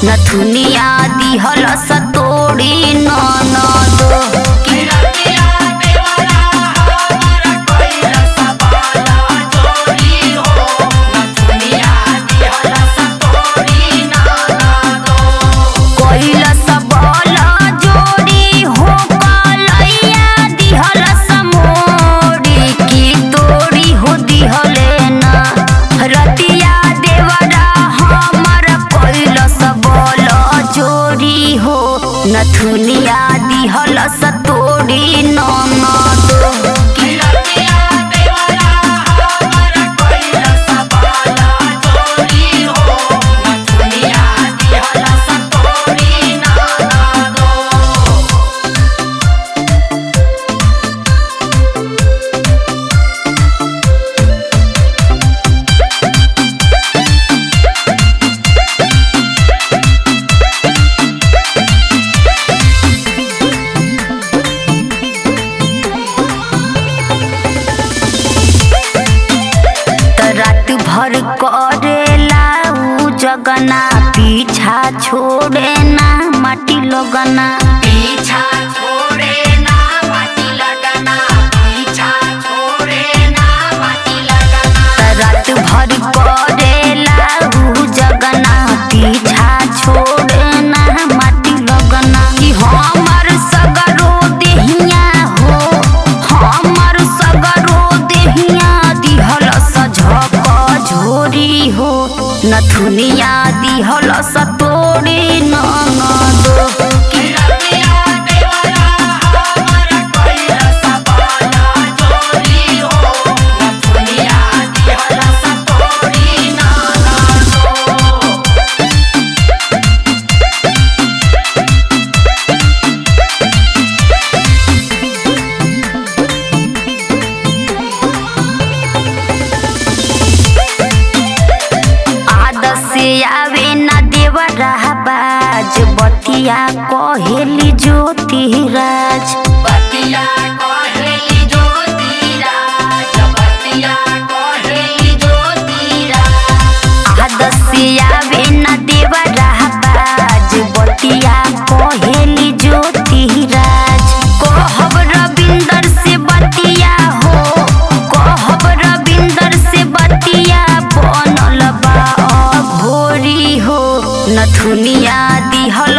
नथुनिया दिहल सतोड़ी ननदो नथुनिया दिहल सतोड़ी ननदो रात भर करेला उ जगना पीछा छोड़े ना माटी लगना पीछा छोड़े ना माटी लगना पीछा छोड़े ना माटी लगना रात भर करेला उ जगना पीछा छोड़े ना माटी लगना कि हमर सगरो देहिया हो हमर सगरो देहिया दिहल झोरी हो नथुनिया दिहल सतोड़ी ननदो आवे ना देवरा बाज बतिया कहेली ज्योतिराज बतिया कहेली ज्योतिराज बतिया कहेली ज्योतिराज आदस्य आवे ना देवरा बाज बतिया कहेली ज्योतिराज कहब रविंदर से बतिया हो कहब रविंदर से बतिया बनल बा भोरी हो नथुनिया दिहल